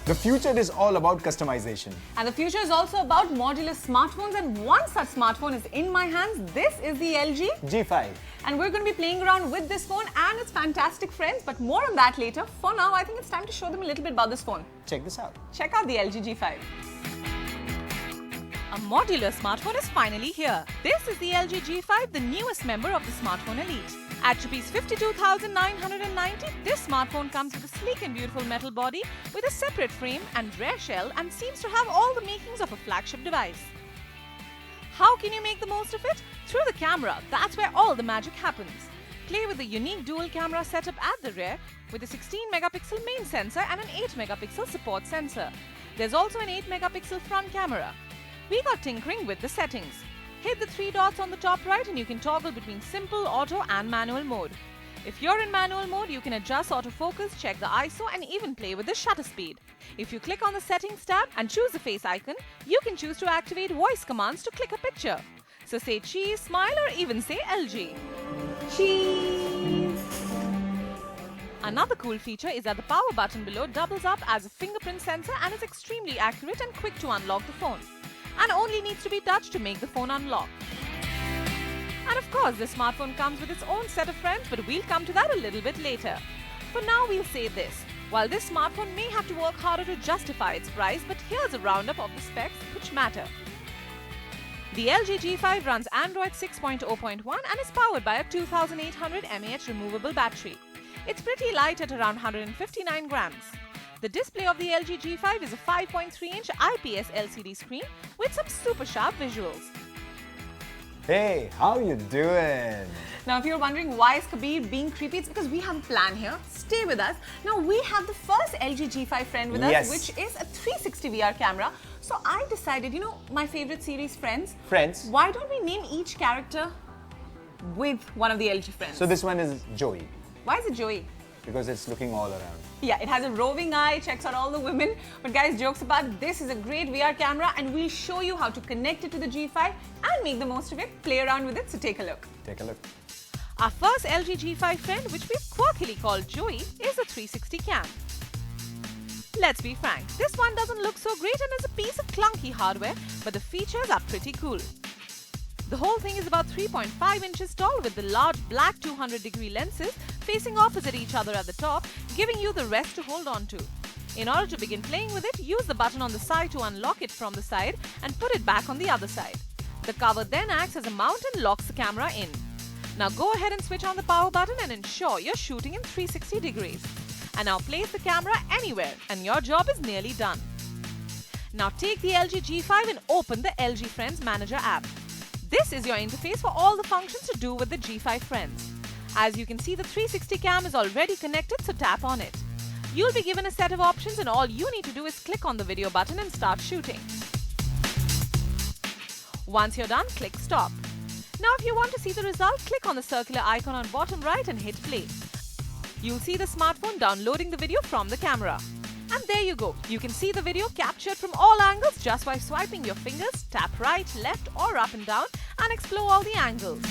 The future is all about customization. And the future is also about modular smartphones, and one such smartphone is in my hands. This is the LG G5. And we're going to be playing around with this phone and its fantastic friends, but more on that later. For now, I think it's time to show them a little bit about this phone. Check this out. Check out the LG G5. A modular smartphone is finally here. This is the LG G5, the newest member of the smartphone elite. At Rs 52,990, this smartphone comes with a sleek and beautiful metal body with a separate frame and rare shell, and seems to have all the makings of a flagship device. How can you make the most of it? Through the camera, that's where all the magic happens. Play with the unique dual camera setup at the rear with a 16-megapixel main sensor and an 8-megapixel support sensor. There's also an 8-megapixel front camera. We got tinkering with the settings. Hit the 3 dots on the top right and you can toggle between simple, auto and manual mode. If you're in manual mode, you can adjust autofocus, check the ISO and even play with the shutter speed. If you click on the settings tab and choose the face icon, you can choose to activate voice commands to click a picture. So say cheese, smile or even say LG. Cheese! Another cool feature is that the power button below doubles up as a fingerprint sensor and is extremely accurate and quick to unlock the phone. And only needs to be touched to make the phone unlock. And of course, this smartphone comes with its own set of friends, but we'll come to that a little bit later. For now, we'll say this. While this smartphone may have to work harder to justify its price, but here's a roundup of the specs which matter. The LG G5 runs Android 6.0.1 and is powered by a 2800 mAh removable battery. It's pretty light at around 159 grams. The display of the LG G5 is a 5.3-inch IPS LCD screen with some super sharp visuals. Hey, how you doing? Now, if you're wondering why is Kabir being creepy, it's because we have a plan here. Stay with us. Now, we have the first LG G5 friend with us, which is a 360 VR camera. So I decided, my favorite series, Friends. Friends. Why don't we name each character with one of the LG friends? So this one is Joey. Why is it Joey? Because it's looking all around. Yeah, it has a roving eye, checks out all the women. But guys, jokes apart, this is a great VR camera and we'll show you how to connect it to the G5 and make the most of it, play around with it, so take a look. Take a look. Our first LG G5 friend, which we've quirkily called Joey, is a 360 cam. Let's be frank, this one doesn't look so great and is a piece of clunky hardware, but the features are pretty cool. The whole thing is about 3.5 inches tall with the large black 200-degree lenses facing opposite each other at the top, giving you the rest to hold on to. In order to begin playing with it, use the button on the side to unlock it from the side and put it back on the other side. The cover then acts as a mount and locks the camera in. Now go ahead and switch on the power button and ensure you're shooting in 360 degrees. And now place the camera anywhere and your job is nearly done. Now take the LG G5 and open the LG Friends Manager app. This is your interface for all the functions to do with the G5 Friends. As you can see, the 360 cam is already connected, so tap on it. You'll be given a set of options and all you need to do is click on the video button and start shooting. Once you're done, click stop. Now if you want to see the result, click on the circular icon on bottom right and hit play. You'll see the smartphone downloading the video from the camera. And there you go. You can see the video captured from all angles just by swiping your fingers, tap right, left or up and down and explore all the angles.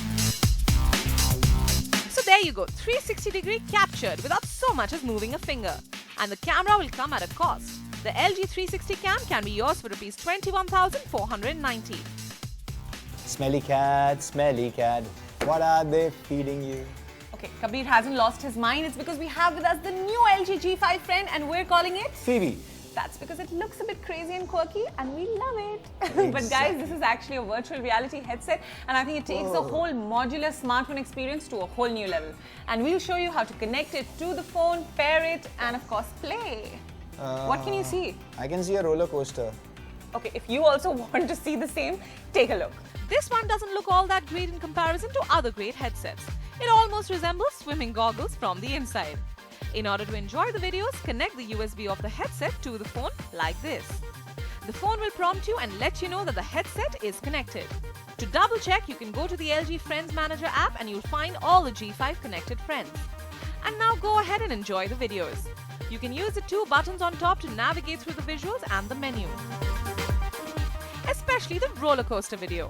So there you go, 360-degree captured without so much as moving a finger. And the camera will come at a cost. The LG 360 cam can be yours for Rs 21,490. Smelly cat, what are they feeding you? Okay, Kabir hasn't lost his mind. It's because we have with us the new LG G5 friend and we're calling it Phoebe. That's because it looks a bit crazy and quirky and we love it. Exactly. But guys, this is actually a virtual reality headset and I think it takes the whole modular smartphone experience to a whole new level. And we'll show you how to connect it to the phone, pair it and of course play. What can you see? I can see a roller coaster. Okay, if you also want to see the same, take a look. This one doesn't look all that great in comparison to other great headsets. It almost resembles swimming goggles from the inside. In order to enjoy the videos, connect the USB of the headset to the phone like this. The phone will prompt you and let you know that the headset is connected. To double check, you can go to the LG Friends Manager app and you'll find all the G5 connected friends. And now go ahead and enjoy the videos. You can use the 2 buttons on top to navigate through the visuals and the menu. Especially the roller coaster video.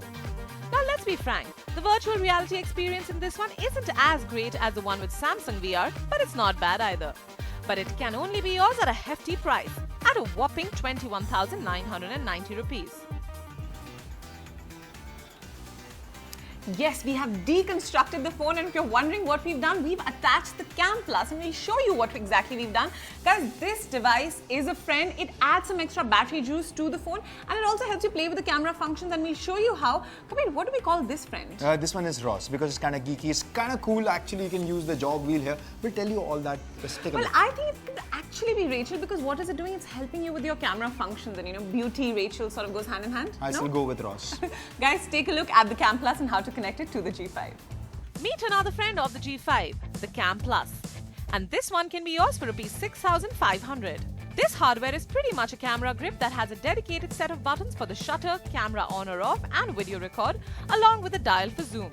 Now let's be frank, the virtual reality experience in this one isn't as great as the one with Samsung VR, but it's not bad either. But it can only be yours at a hefty price. at a whopping 21,990 rupees. Yes, we have deconstructed the phone, and if you're wondering what we've done, we've attached the Cam Plus, and we'll show you what exactly we've done. Guys, this device is a friend. It adds some extra battery juice to the phone, and it also helps you play with the camera functions, and we'll show you how. Kabir, what do we call this friend? This one is Ross because it's kind of geeky. It's kind of cool actually. You can use the jog wheel here. We'll tell you all that. Just take a Well, look. I think it could actually be Rachel, because what is it doing? It's helping you with your camera functions, and beauty, Rachel sort of goes hand in hand. I still go with Ross. Guys, take a look at the Cam Plus and how to connect it to the G5. Meet another friend of the G5, the Cam Plus. And this one can be yours for Rs 6,500. This hardware is pretty much a camera grip that has a dedicated set of buttons for the shutter, camera on or off, and video record, along with a dial for zoom.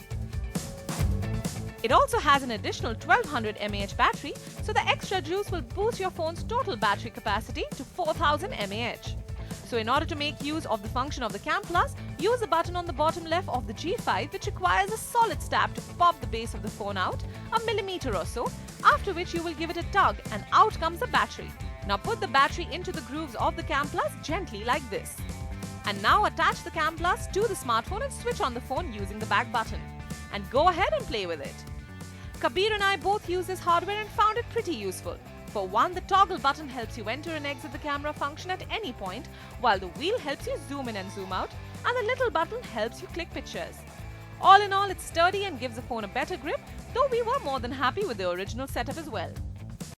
It also has an additional 1200 mAh battery, so the extra juice will boost your phone's total battery capacity to 4000 mAh. So in order to make use of the function of the Cam Plus, use the button on the bottom left of the G5, which requires a solid stab to pop the base of the phone out, a millimeter or so, after which you will give it a tug and out comes the battery. Now put the battery into the grooves of the Cam Plus gently like this. And now attach the Cam Plus to the smartphone and switch on the phone using the back button. And go ahead and play with it. Kabir and I both used this hardware and found it pretty useful. For one, the toggle button helps you enter and exit the camera function at any point, while the wheel helps you zoom in and zoom out, and the little button helps you click pictures. All in all, it's sturdy and gives the phone a better grip, though we were more than happy with the original setup as well.